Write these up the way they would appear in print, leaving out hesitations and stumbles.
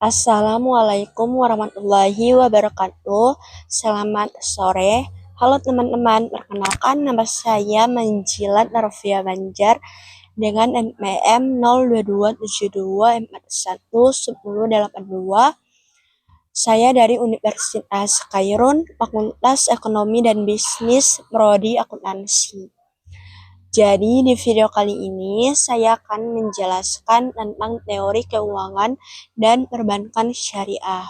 Assalamualaikum warahmatullahi wabarakatuh. Selamat sore. Halo teman-teman, perkenalkan nama saya Manjilat Narofia Banjar dengan NPM 02272411082. Saya dari Universitas Kairun, Fakultas Ekonomi dan Bisnis, Prodi Akuntansi. Jadi di video kali ini saya akan menjelaskan tentang teori keuangan dan perbankan syariah.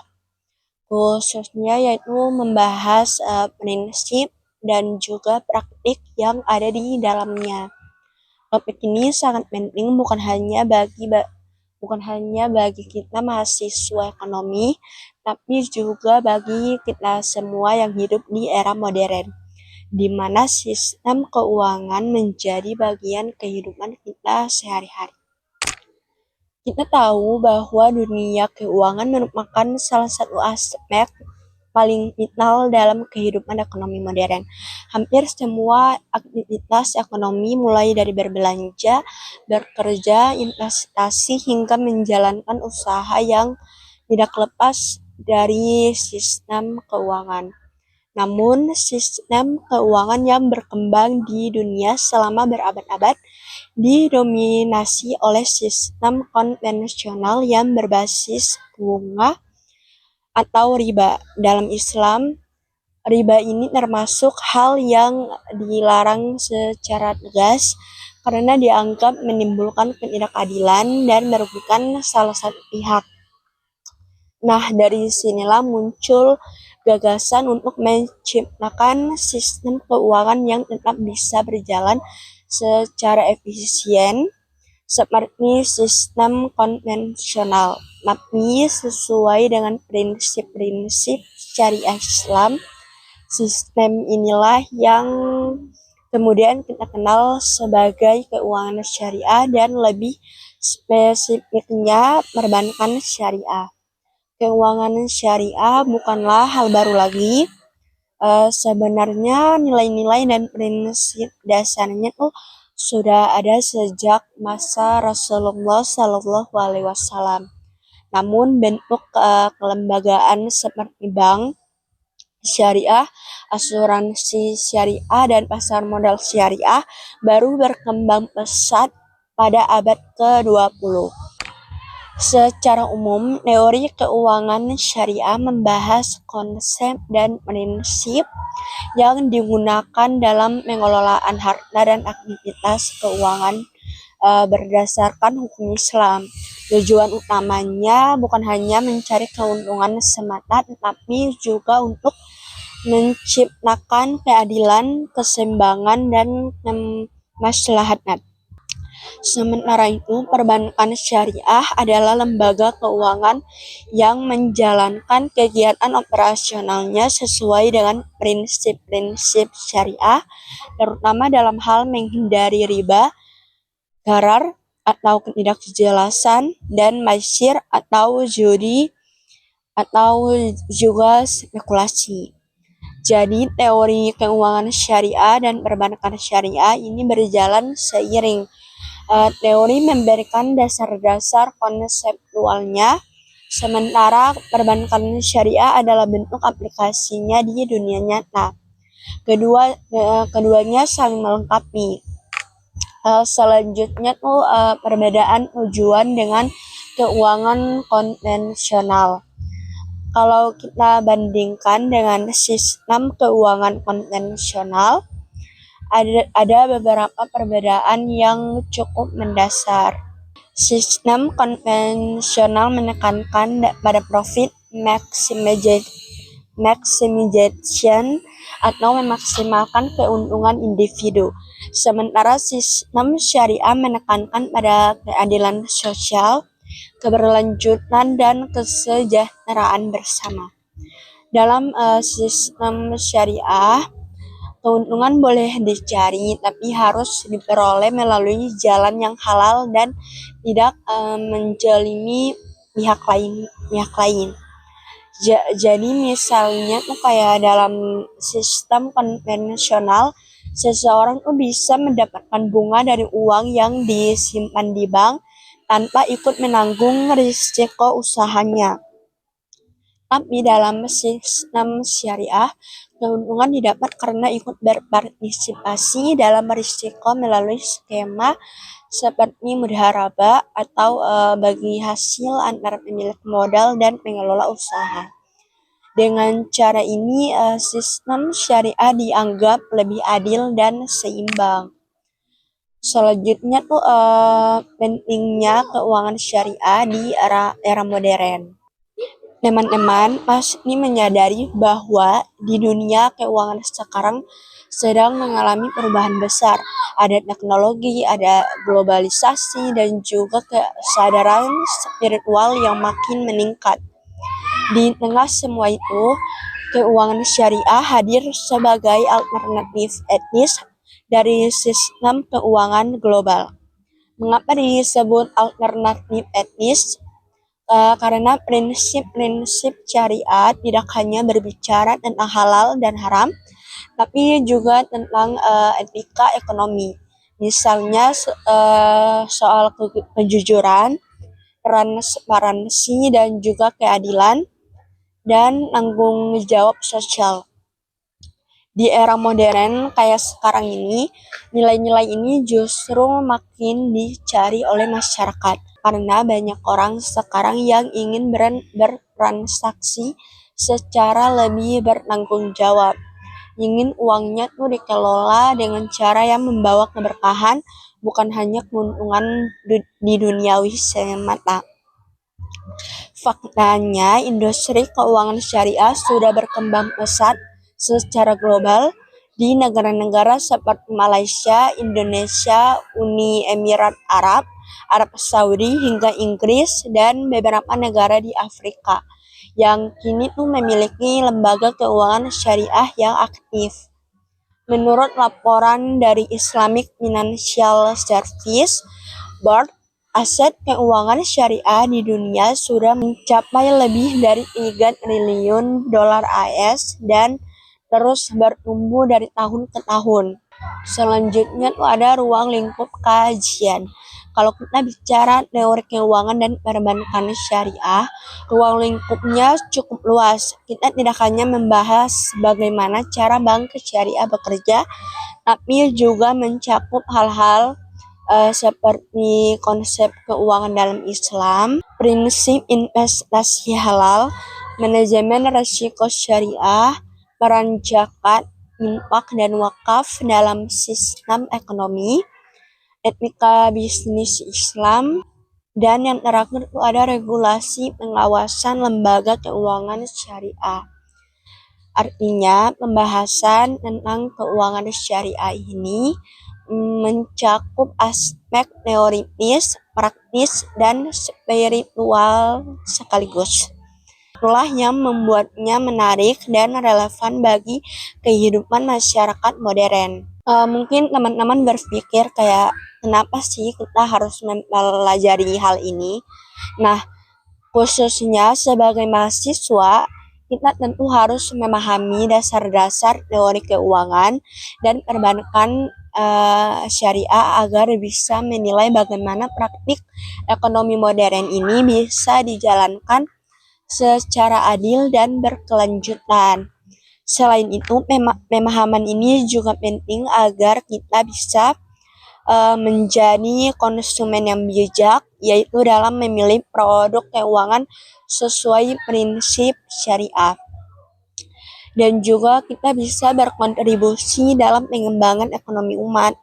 Khususnya yaitu membahas prinsip dan juga praktik yang ada di dalamnya. Topik ini sangat penting bukan hanya bagi kita mahasiswa ekonomi, tapi juga bagi kita semua yang hidup di era modern, di mana sistem keuangan menjadi bagian kehidupan kita sehari-hari. Kita tahu bahwa dunia keuangan merupakan salah satu aspek paling vital dalam kehidupan ekonomi modern. Hampir semua aktivitas ekonomi mulai dari berbelanja, bekerja, investasi, hingga menjalankan usaha yang tidak lepas dari sistem keuangan. Namun, sistem keuangan yang berkembang di dunia selama berabad-abad didominasi oleh sistem konvensional yang berbasis bunga atau riba. Dalam Islam, riba ini termasuk hal yang dilarang secara tegas karena dianggap menimbulkan ketidakadilan dan merugikan salah satu pihak. Nah, dari sinilah muncul gagasan untuk menciptakan sistem keuangan yang tetap bisa berjalan secara efisien seperti sistem konvensional, tapi sesuai dengan prinsip-prinsip syariah Islam. Sistem inilah yang kemudian kita kenal sebagai keuangan syariah dan lebih spesifiknya perbankan syariah. Keuangan syariah bukanlah hal baru lagi. Sebenarnya nilai-nilai dan prinsip dasarnya tuh sudah ada sejak masa Rasulullah Shallallahu Alaihi Wasallam. Namun bentuk kelembagaan seperti bank syariah, asuransi syariah, dan pasar modal syariah baru berkembang pesat pada abad ke-20. Secara umum, teori keuangan syariah membahas konsep dan prinsip yang digunakan dalam pengelolaan harta dan aktivitas keuangan berdasarkan hukum Islam. Tujuan utamanya bukan hanya mencari keuntungan semata, tetapi juga untuk menciptakan keadilan, keseimbangan, dan kemaslahatan. Sementara itu, perbankan syariah adalah lembaga keuangan yang menjalankan kegiatan operasionalnya sesuai dengan prinsip-prinsip syariah, terutama dalam hal menghindari riba, gharar atau ketidakjelasan, dan maisir atau judi atau juga spekulasi. Jadi teori keuangan syariah dan perbankan syariah ini berjalan seiring. Teori memberikan dasar-dasar konseptualnya, sementara perbankan syariah adalah bentuk aplikasinya di dunia nyata. Keduanya saling melengkapi. Selanjutnya tuh perbedaan tujuan dengan keuangan konvensional. Kalau kita bandingkan dengan sistem keuangan konvensional, ada beberapa perbedaan yang cukup mendasar. Sistem konvensional menekankan pada profit maximization atau memaksimalkan keuntungan individu. Sementara sistem syariah menekankan pada keadilan sosial, keberlanjutan, dan kesejahteraan bersama. Dalam sistem syariah, keuntungan boleh dicari, tapi harus diperoleh melalui jalan yang halal dan tidak menzalimi pihak lain. Jadi misalnya tuh kayak dalam sistem konvensional, seseorang tuh bisa mendapatkan bunga dari uang yang disimpan di bank, tanpa ikut menanggung risiko usahanya. Tapi dalam sistem syariah, keuntungan didapat karena ikut berpartisipasi dalam risiko melalui skema seperti mudharabah atau bagi hasil antara pemilik modal dan pengelola usaha. Dengan cara ini, sistem syariah dianggap lebih adil dan seimbang. Selanjutnya tuh pentingnya keuangan syariah di era modern. Teman-teman pasti menyadari bahwa di dunia keuangan sekarang sedang mengalami perubahan besar. Ada teknologi, ada globalisasi, dan juga kesadaran spiritual yang makin meningkat. Di tengah semua itu, keuangan syariah hadir sebagai alternatif etis dari sistem keuangan global. Mengapa disebut alternatif etis? Karena prinsip-prinsip syariat tidak hanya berbicara tentang halal dan haram, tapi juga tentang etika ekonomi. Misalnya soal kejujuran, transparansi, dan juga keadilan, dan tanggung jawab sosial. Di era modern kayak sekarang ini, nilai-nilai ini justru makin dicari oleh masyarakat karena banyak orang sekarang yang ingin bertransaksi secara lebih bertanggung jawab. Ingin uangnya tuh dikelola dengan cara yang membawa keberkahan, bukan hanya keuntungan di duniawi semata. Faktanya, industri keuangan syariah sudah berkembang pesat secara global di negara-negara seperti Malaysia, Indonesia, Uni Emirat Arab, Arab Saudi, hingga Inggris, dan beberapa negara di Afrika yang kini tuh memiliki lembaga keuangan syariah yang aktif. Menurut laporan dari Islamic Financial Service Board, aset keuangan syariah di dunia sudah mencapai lebih dari 3 triliun dolar AS dan terus bertumbuh dari tahun ke tahun. Selanjutnya tuh ada ruang lingkup kajian. Kalau kita bicara teori keuangan dan perbankan syariah, ruang lingkupnya cukup luas. Kita tidak hanya membahas bagaimana cara bank syariah bekerja, tapi juga mencakup hal-hal seperti konsep keuangan dalam Islam, prinsip investasi halal, manajemen risiko syariah, peran zakat, infak, dan wakaf dalam sistem ekonomi, etika bisnis Islam, dan yang terakhir itu ada regulasi pengawasan lembaga keuangan syariah. Artinya, pembahasan tentang keuangan syariah ini mencakup aspek teoritis, praktis, dan spiritual sekaligus. Itulah yang membuatnya menarik dan relevan bagi kehidupan masyarakat modern. Mungkin teman-teman berpikir kayak, kenapa sih kita harus mempelajari hal ini? Nah, khususnya sebagai mahasiswa, kita tentu harus memahami dasar-dasar teori keuangan dan perbankan syariah agar bisa menilai bagaimana praktik ekonomi modern ini bisa dijalankan secara adil dan berkelanjutan. Selain itu, pemahaman ini juga penting agar kita bisa menjadi konsumen yang bijak, yaitu dalam memilih produk keuangan sesuai prinsip syariah. Dan juga kita bisa berkontribusi dalam pengembangan ekonomi umat.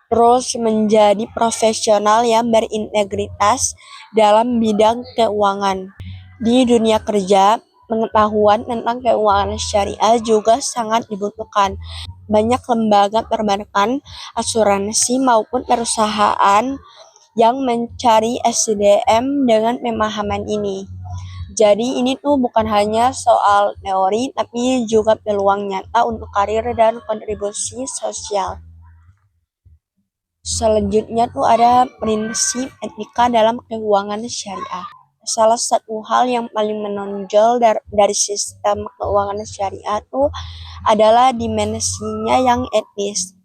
Terus menjadi profesional yang berintegritas dalam bidang keuangan. Di dunia kerja, pengetahuan tentang keuangan syariah juga sangat dibutuhkan. Banyak lembaga perbankan, asuransi, maupun perusahaan yang mencari SDM dengan pemahaman ini. Jadi ini tuh bukan hanya soal teori, tapi juga peluang nyata untuk karir dan kontribusi sosial. Selanjutnya tuh ada prinsip etika dalam keuangan syariah. Salah satu hal yang paling menonjol dari sistem keuangan syariah itu adalah dimensinya yang etis.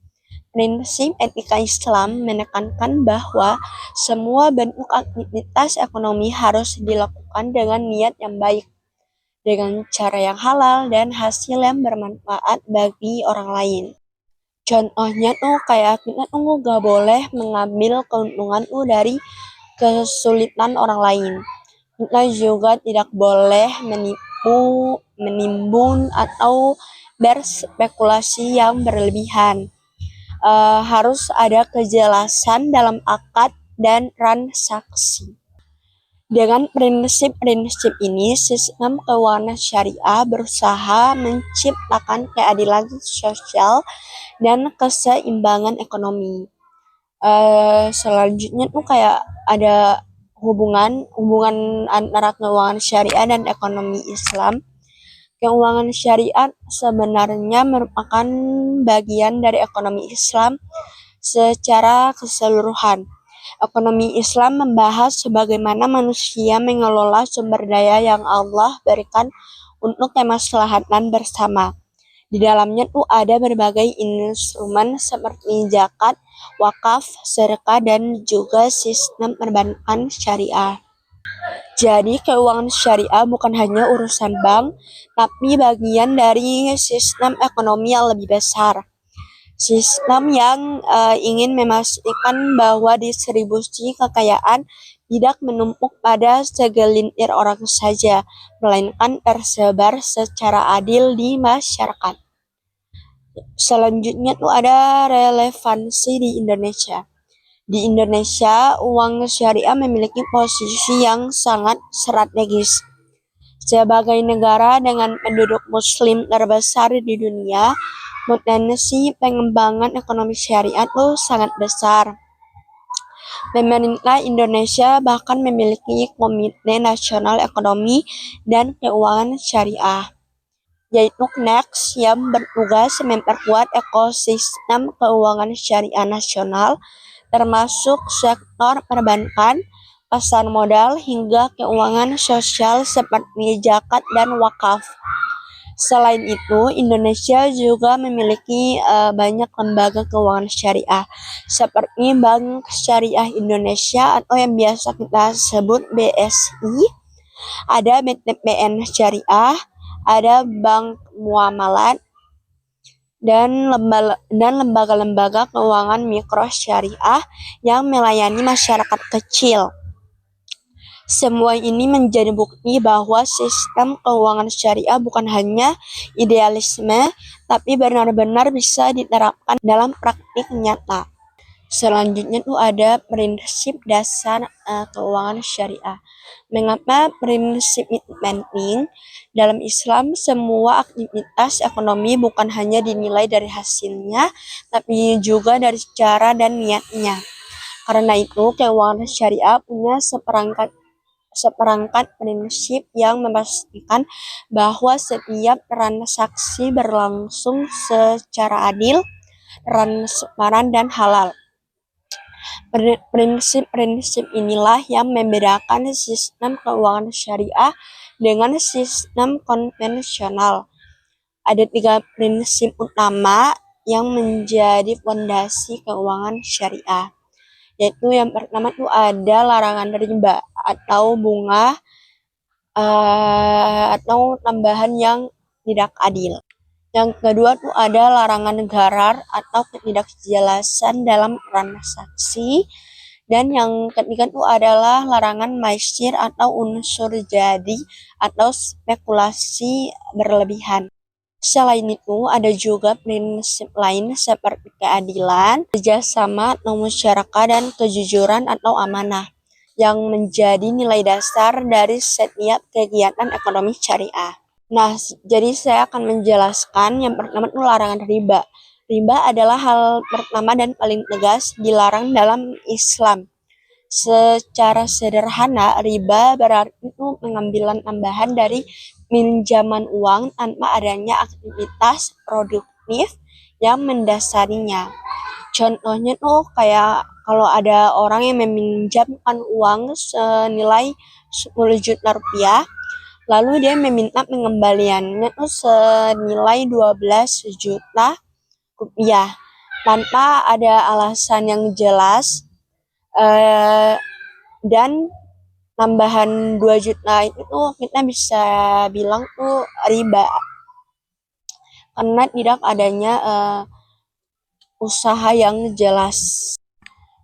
Prinsip etika Islam menekankan bahwa semua bentuk aktivitas ekonomi harus dilakukan dengan niat yang baik, dengan cara yang halal dan hasil yang bermanfaat bagi orang lain. Contohnya tuh kayak kita tuh gak boleh mengambil keuntungan tuh dari kesulitan orang lain. Kita juga tidak boleh menipu, menimbun, atau berspekulasi yang berlebihan. Harus ada kejelasan dalam akad dan transaksi. Dengan prinsip-prinsip ini, sistem keuangan syariah berusaha menciptakan keadilan sosial dan keseimbangan ekonomi. Selanjutnya tuh kayak ada hubungan antara keuangan syariah dan ekonomi Islam. Keuangan syariat sebenarnya merupakan bagian dari ekonomi Islam secara keseluruhan. Ekonomi Islam membahas bagaimana manusia mengelola sumber daya yang Allah berikan untuk kemaslahatan bersama. Di dalamnya tuh ada berbagai instrumen seperti zakat, wakaf, sedekah, dan juga sistem perbankan syariah. Jadi keuangan syariah bukan hanya urusan bank, tapi bagian dari sistem ekonomi yang lebih besar. Sistem yang ingin memastikan bahwa distribusi kekayaan tidak menumpuk pada segelintir orang saja, melainkan tersebar secara adil di masyarakat. Selanjutnya tuh ada relevansi di Indonesia. Di Indonesia, uang syariah memiliki posisi yang sangat strategis. Sebagai negara dengan penduduk muslim terbesar di dunia, potensi pengembangan ekonomi syariah itu sangat besar. Pemerintah Indonesia bahkan memiliki Komite Nasional Ekonomi dan Keuangan Syariah, yaitu KNEX, yang bertugas memperkuat ekosistem keuangan syariah nasional, termasuk sektor perbankan, pasar modal, hingga keuangan sosial seperti zakat dan wakaf. Selain itu, Indonesia juga memiliki banyak lembaga keuangan syariah, seperti Bank Syariah Indonesia atau yang biasa kita sebut BSI, ada BTPN Syariah, ada Bank Muamalat, dan lembaga-lembaga keuangan mikro syariah yang melayani masyarakat kecil. Semua ini menjadi bukti bahwa sistem keuangan syariah bukan hanya idealisme, tapi benar-benar bisa diterapkan dalam praktik nyata. Selanjutnya tuh ada prinsip dasar keuangan syariah. Mengapa prinsip itu penting? Dalam Islam, semua aktivitas ekonomi bukan hanya dinilai dari hasilnya, tapi juga dari cara dan niatnya. Karena itu, keuangan syariah punya seperangkat prinsip yang memastikan bahwa setiap transaksi berlangsung secara adil, transparan, dan halal. Prinsip-prinsip inilah yang membedakan sistem keuangan syariah dengan sistem konvensional. Ada 3 prinsip utama yang menjadi fondasi keuangan syariah, yaitu yang pertama itu ada larangan riba atau bunga atau tambahan yang tidak adil. Yang kedua tuh ada larangan gharar atau ketidakjelasan dalam transaksi. Dan yang ketiga tuh adalah larangan maisir atau unsur jadi atau spekulasi berlebihan. Selain itu, ada juga prinsip lain seperti keadilan, kerjasama atau musyarakah, dan kejujuran atau amanah, yang menjadi nilai dasar dari setiap kegiatan ekonomi syariah. Nah, jadi saya akan menjelaskan yang pertama itu larangan riba. Riba adalah hal pertama dan paling tegas dilarang dalam Islam. Secara sederhana, riba berarti itu pengambilan tambahan dari pinjaman uang tanpa adanya aktivitas produktif yang mendasarinya. Contohnya tuh kayak kalau ada orang yang meminjamkan uang senilai 10 juta rupiah, lalu dia meminta pengembaliannya tuh senilai 12 juta rupiah. tanpa ada alasan yang jelas, eh, dan tambahan 2 juta itu tuh kita bisa bilang tuh riba karena tidak adanya usaha yang jelas.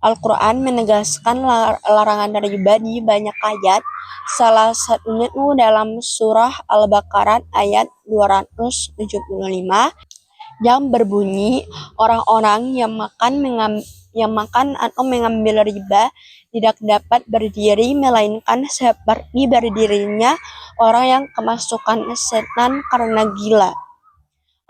Al-Quran menegaskan larangan riba di banyak ayat, salah satunya tuh dalam surah Al-Baqarah ayat 275 yang berbunyi, orang-orang yang makan atau mengambil riba tidak dapat berdiri melainkan seperti berdirinya orang yang kemasukan setan karena gila.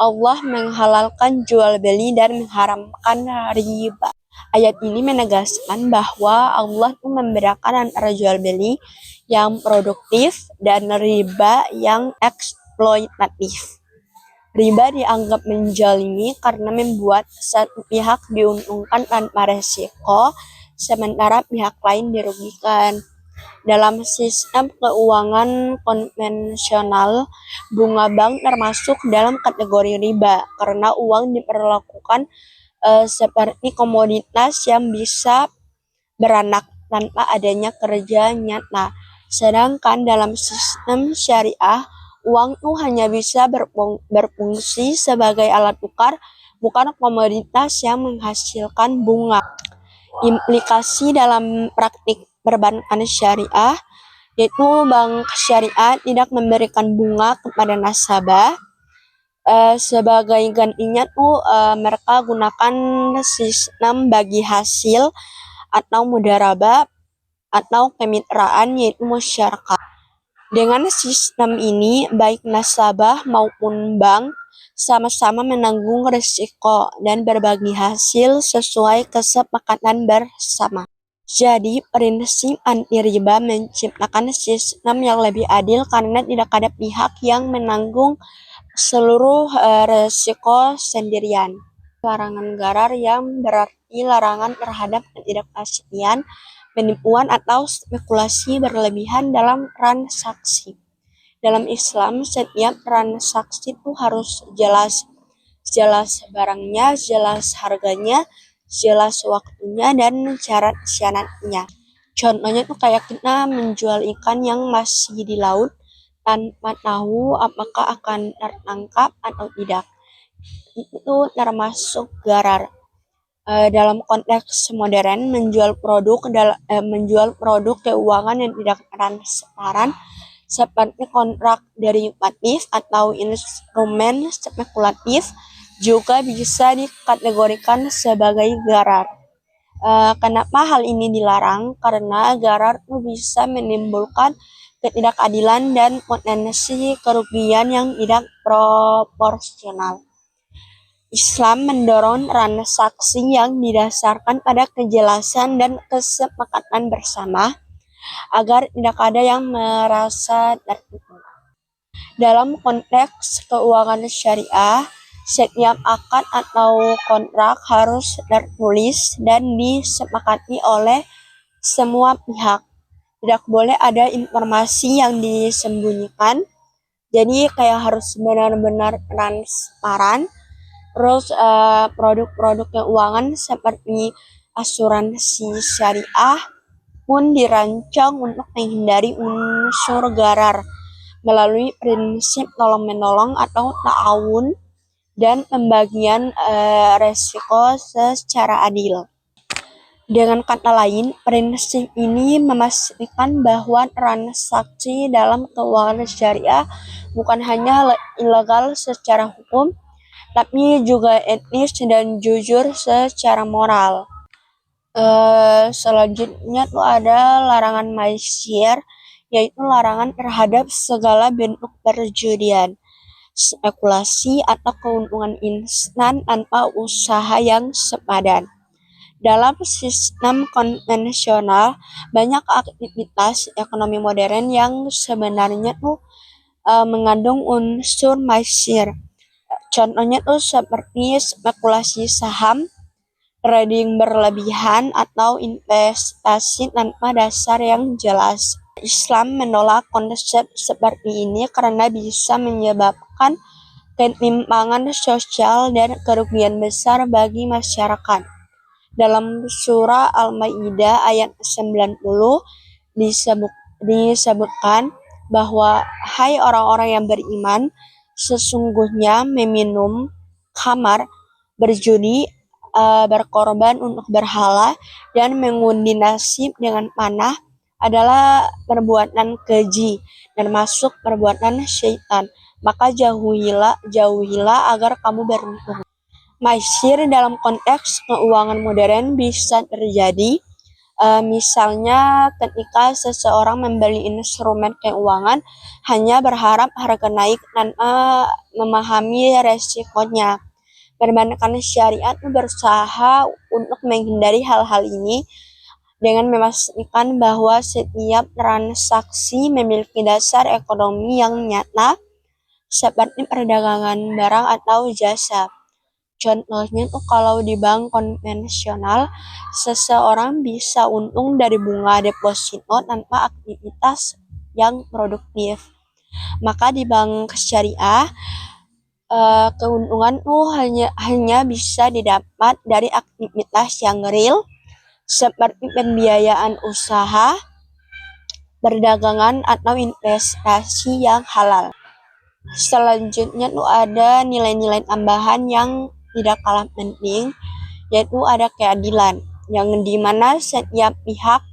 Allah menghalalkan jual beli dan mengharamkan riba. Ayat ini menegaskan bahwa Allah membedakan antara jual beli yang produktif dan riba yang eksploitatif. Riba dianggap menzalimi karena membuat satu pihak diuntungkan tanpa resiko, sementara pihak lain dirugikan. Dalam sistem keuangan konvensional, bunga bank termasuk dalam kategori riba karena uang diperlakukan seperti komoditas yang bisa beranak tanpa adanya kerja nyata. Sedangkan dalam sistem syariah, uang itu hanya bisa berfungsi sebagai alat tukar, bukan komoditas yang menghasilkan bunga. Implikasi dalam praktik perbankan syariah, yaitu bank syariah tidak memberikan bunga kepada nasabah. Sebagai gantinya tuh mereka gunakan sistem bagi hasil atau mudharabah atau kemitraan, yaitu masyarakat. Dengan sistem ini, baik nasabah maupun bank sama-sama menanggung risiko dan berbagi hasil sesuai kesepakatan bersama. Jadi, prinsip anti riba menciptakan sistem yang lebih adil karena tidak ada pihak yang menanggung seluruh risiko sendirian. Larangan gharar yang berarti larangan terhadap ketidakpastian, penipuan atau spekulasi berlebihan dalam transaksi. Dalam Islam, setiap transaksi itu harus jelas. Jelas barangnya, jelas harganya, jelas waktunya, dan syarat-syaratnya. Contohnya tuh kayak kita menjual ikan yang masih di laut tanpa tahu apakah akan tertangkap atau tidak. Itu termasuk gharar. Dalam konteks modern, menjual produk keuangan yang tidak transparan seperti kontrak derivatif atau instrumen spekulatif juga bisa dikategorikan sebagai gharar. Kenapa hal ini dilarang? Karena gharar itu bisa menimbulkan ketidakadilan dan potensi kerugian yang tidak proporsional. Islam mendorong transaksi yang didasarkan pada kejelasan dan kesepakatan bersama agar tidak ada yang merasa tertipu. Dalam konteks keuangan syariah, setiap akad atau kontrak harus tertulis dan disepakati oleh semua pihak. Tidak boleh ada informasi yang disembunyikan. Jadi kayak harus benar-benar transparan. Terus produk-produk keuangan seperti asuransi syariah pun dirancang untuk menghindari unsur gharar melalui prinsip tolong-menolong atau ta'awun dan pembagian resiko secara adil. Dengan kata lain, prinsip ini memastikan bahwa transaksi dalam keuangan syariah bukan hanya ilegal secara hukum, tapi juga etis dan jujur secara moral. Selanjutnya tuh ada larangan maisir, yaitu larangan terhadap segala bentuk perjudian, spekulasi atau keuntungan instan tanpa usaha yang sepadan. Dalam sistem konvensional, banyak aktivitas ekonomi modern yang sebenarnya tuh mengandung unsur maisir. Contohnya tuh seperti spekulasi saham, trading berlebihan, atau investasi tanpa dasar yang jelas. Islam menolak konsep seperti ini karena bisa menyebabkan ketimpangan sosial dan kerugian besar bagi masyarakat. Dalam surah Al-Maidah ayat 90 disebutkan bahwa hai orang-orang yang beriman, sesungguhnya meminum khamar, berjudi, berkorban untuk berhala, dan mengundi nasib dengan panah adalah perbuatan keji dan masuk perbuatan syaitan. Maka jauhilah agar kamu beruntung. Maisir dalam konteks keuangan modern bisa terjadi, misalnya ketika seseorang membeli instrumen keuangan hanya berharap harga naik tanpa memahami resikonya. Perbankan syariat berusaha untuk menghindari hal-hal ini dengan memastikan bahwa setiap transaksi memiliki dasar ekonomi yang nyata, seperti perdagangan barang atau jasa. Contohnya tuh kalau di bank konvensional, seseorang bisa untung dari bunga deposito tanpa aktivitas yang produktif. Maka di bank syariah, keuntungan tuh hanya bisa didapat dari aktivitas yang real, seperti pembiayaan usaha, perdagangan, atau investasi yang halal. Selanjutnya tuh ada nilai-nilai tambahan yang tidak kalah penting, yaitu ada keadilan, yang dimana setiap pihak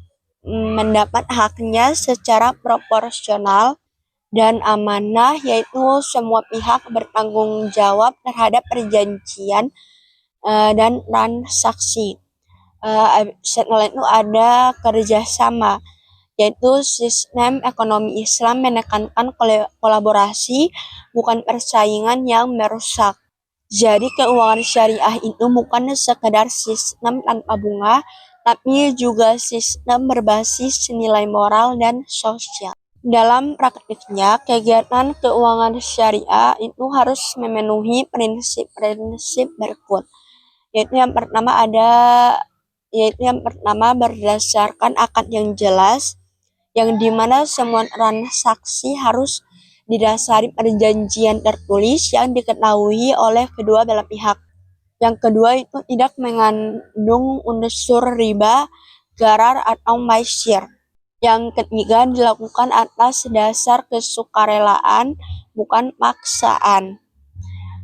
mendapat haknya secara proporsional dan amanah, yaitu semua pihak bertanggung jawab terhadap perjanjian dan transaksi. Setelah itu ada kerjasama, yaitu sistem ekonomi Islam menekankan kolaborasi, bukan persaingan yang merusak. Jadi keuangan syariah itu bukan sekedar sistem tanpa bunga, tapi juga sistem berbasis nilai moral dan sosial. Dalam praktiknya, kegiatan keuangan syariah itu harus memenuhi prinsip-prinsip berikut, yaitu yang pertama berdasarkan akad yang jelas, yang dimana semua transaksi harus didasari perjanjian tertulis yang diketahui oleh kedua belah pihak. Yang kedua itu tidak mengandung unsur riba, gharar, atau maisir. Yang ketiga dilakukan atas dasar kesukarelaan, bukan paksaan.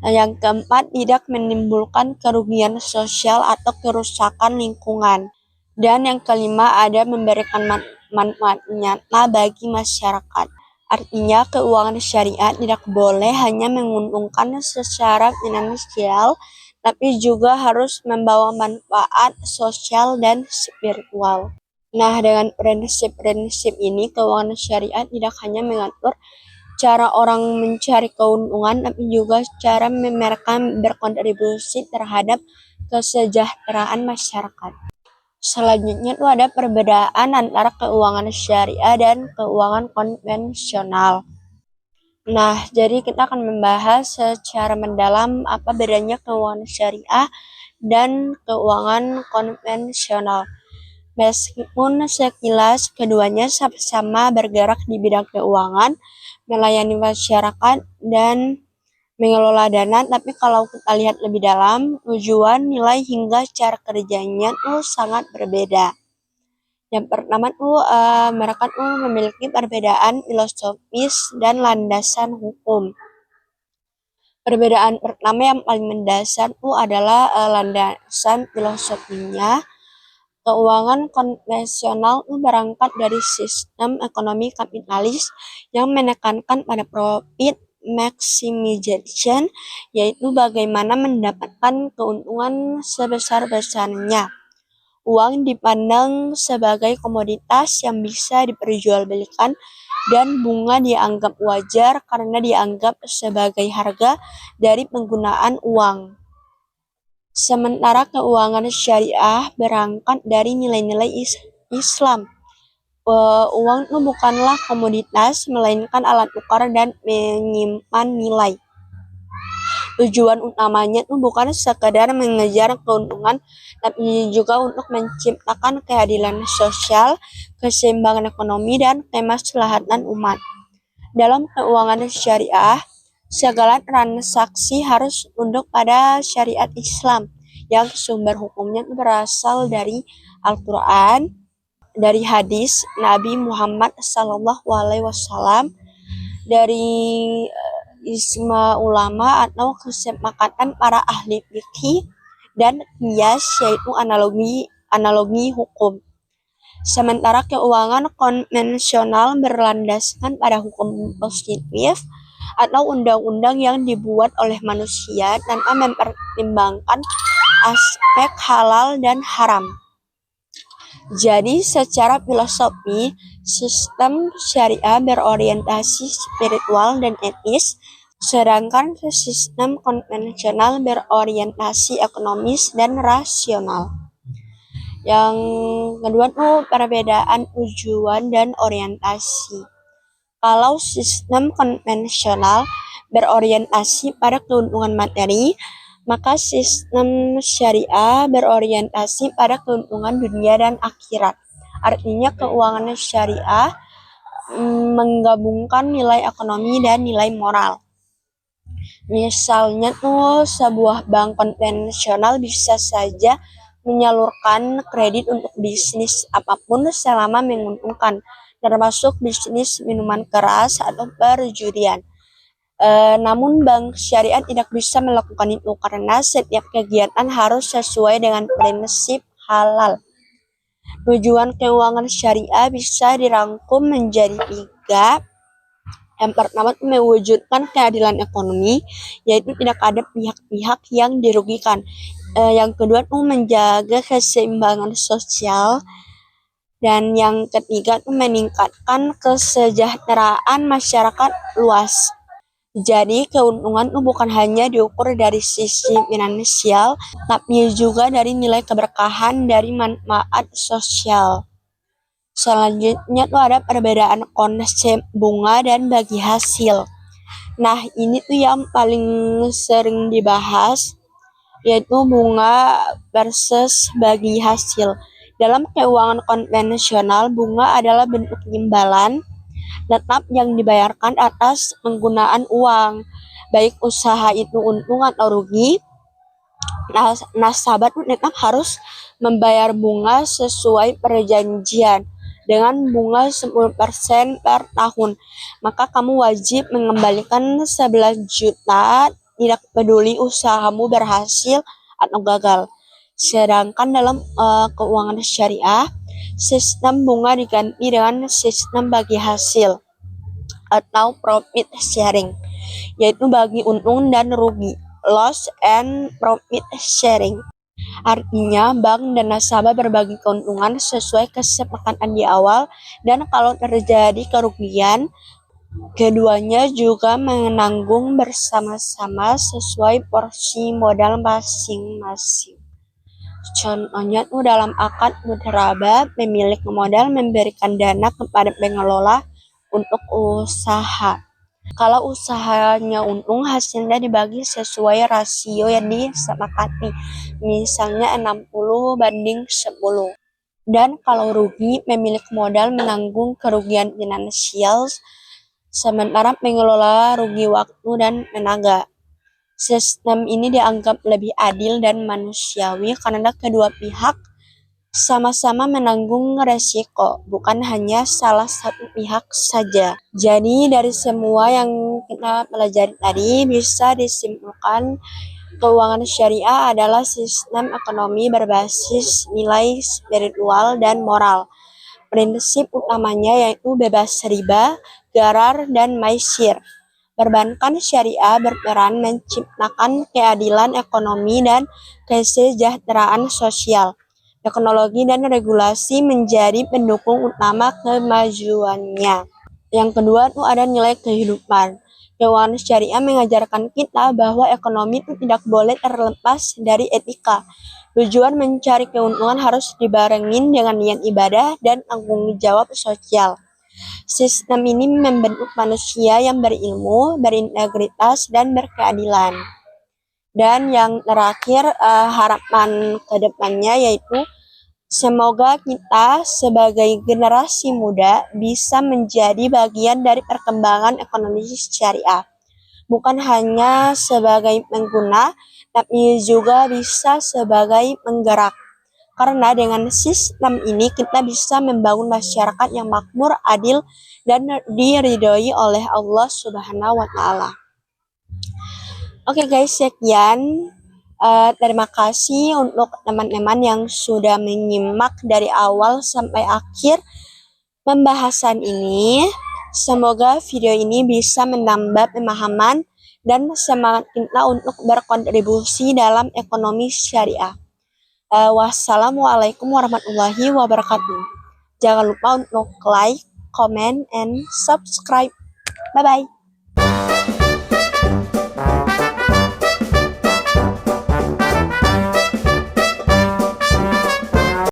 Yang keempat tidak menimbulkan kerugian sosial atau kerusakan lingkungan. Dan yang kelima ada memberikan manfaat nyata bagi masyarakat. Artinya keuangan syariat tidak boleh hanya menguntungkan secara finansial, tapi juga harus membawa manfaat sosial dan spiritual. Nah, dengan prinsip-prinsip ini, keuangan syariat tidak hanya mengatur cara orang mencari keuntungan, tapi juga cara mereka berkontribusi terhadap kesejahteraan masyarakat. Selanjutnya itu ada perbedaan antara keuangan syariah dan keuangan konvensional. Nah, jadi kita akan membahas secara mendalam apa bedanya keuangan syariah dan keuangan konvensional. Meskipun sekilas keduanya sama-sama bergerak di bidang keuangan, melayani masyarakat, dan mengelola dana, tapi kalau kita lihat lebih dalam, tujuan, nilai, hingga cara kerjanya tuh sangat berbeda. Yang pertama tuh mereka tuh memiliki perbedaan filosofis dan landasan hukum. Perbedaan pertama yang paling mendasar tuh adalah landasan filosofinya. Keuangan konvensional tuh berangkat dari sistem ekonomi kapitalis yang menekankan pada profit maximization, yaitu bagaimana mendapatkan keuntungan sebesar-besarnya. Uang dipandang sebagai komoditas yang bisa diperjualbelikan, dan bunga dianggap wajar karena dianggap sebagai harga dari penggunaan uang. Sementara keuangan syariah berangkat dari nilai-nilai Islam. Uang itu bukanlah komoditas, melainkan alat tukar dan menyimpan nilai. Tujuan utamanya itu bukan sekadar mengejar keuntungan, tapi juga untuk menciptakan keadilan sosial, keseimbangan ekonomi, dan kemaslahatan umat. Dalam keuangan syariah, Segala transaksi harus tunduk pada syariat Islam yang sumber hukumnya berasal dari Al-Quran, dari hadis Nabi Muhammad SAW, dari ijma ulama atau kesepakatan para ahli fikih, dan qiyas yaitu analogi hukum. Sementara keuangan konvensional berlandaskan pada hukum positif atau undang-undang yang dibuat oleh manusia tanpa mempertimbangkan aspek halal dan haram. Jadi secara filosofi, sistem syariah berorientasi spiritual dan etis, sedangkan sistem konvensional berorientasi ekonomis dan rasional. Yang kedua tuh perbedaan tujuan dan orientasi. Kalau sistem konvensional berorientasi pada keuntungan materi, maka sistem syariah berorientasi pada keuntungan dunia dan akhirat. Artinya keuangan syariah menggabungkan nilai ekonomi dan nilai moral. Misalnya tuh sebuah bank konvensional bisa saja menyalurkan kredit untuk bisnis apapun selama menguntungkan, termasuk bisnis minuman keras atau perjudian. Namun bank syariah tidak bisa melakukan itu karena setiap kegiatan harus sesuai dengan prinsip halal. Tujuan keuangan syariah bisa dirangkum menjadi 3. Yang pertama mewujudkan keadilan ekonomi, yaitu tidak ada pihak-pihak yang dirugikan. Yang kedua tuh menjaga keseimbangan sosial, dan yang ketiga tuh meningkatkan kesejahteraan masyarakat luas. Jadi keuntungan itu bukan hanya diukur dari sisi finansial, tapi juga dari nilai keberkahan dari manfaat sosial. Selanjutnya tuh ada perbedaan konsep bunga dan bagi hasil. Nah ini tuh yang paling sering dibahas, yaitu bunga versus bagi hasil. Dalam keuangan konvensional, bunga adalah bentuk imbalan tetap yang dibayarkan atas penggunaan uang, baik usaha itu untung atau rugi. Nasabah tetap harus membayar bunga sesuai perjanjian dengan bunga 10% per tahun. Maka kamu wajib mengembalikan 11 juta, tidak peduli usahamu berhasil atau gagal. Sedangkan dalam keuangan syariah, sistem bunga diganti dengan sistem bagi hasil atau profit sharing, yaitu bagi untung dan rugi, loss and profit sharing. Artinya bank dan nasabah berbagi keuntungan sesuai kesepakatan di awal, dan kalau terjadi kerugian, keduanya juga menanggung bersama-sama sesuai porsi modal masing-masing. Contohnya tuh dalam akad mudharabah, pemilik modal memberikan dana kepada pengelola untuk usaha. Kalau usahanya untung, hasilnya dibagi sesuai rasio yang disepakati, misalnya 60/10. Dan kalau rugi, pemilik modal menanggung kerugian finansial, sementara pengelola rugi waktu dan tenaga. Sistem ini dianggap lebih adil dan manusiawi karena kedua pihak sama-sama menanggung resiko, bukan hanya salah satu pihak saja. Jadi dari semua yang kita pelajari tadi bisa disimpulkan keuangan syariah adalah sistem ekonomi berbasis nilai spiritual dan moral. Prinsip utamanya yaitu bebas riba, gharar, dan maisir. Perbankan syariah berperan menciptakan keadilan ekonomi dan kesejahteraan sosial. Teknologi dan regulasi menjadi pendukung utama kemajuannya. Yang kedua tuh ada nilai kehidupan. Keuangan syariah mengajarkan kita bahwa ekonomi itu tidak boleh terlepas dari etika. Tujuan mencari keuntungan harus dibarengin dengan niat ibadah dan tanggung jawab sosial. Sistem ini membentuk manusia yang berilmu, berintegritas, dan berkeadilan. Dan yang terakhir, harapan kedepannya yaitu semoga kita sebagai generasi muda bisa menjadi bagian dari perkembangan ekonomi syariah, bukan hanya sebagai pengguna, tapi juga bisa sebagai penggerak. Karena dengan sistem ini kita bisa membangun masyarakat yang makmur, adil, dan diridhoi oleh Allah Subhanahu wa Ta'ala. Oke guys, sekian. Terima kasih untuk teman-teman yang sudah menyimak dari awal sampai akhir pembahasan ini. Semoga video ini bisa menambah pemahaman dan semangat kita untuk berkontribusi dalam ekonomi syariah. Wassalamualaikum warahmatullahi wabarakatuh. Jangan lupa untuk like, comment, and subscribe. Bye-bye.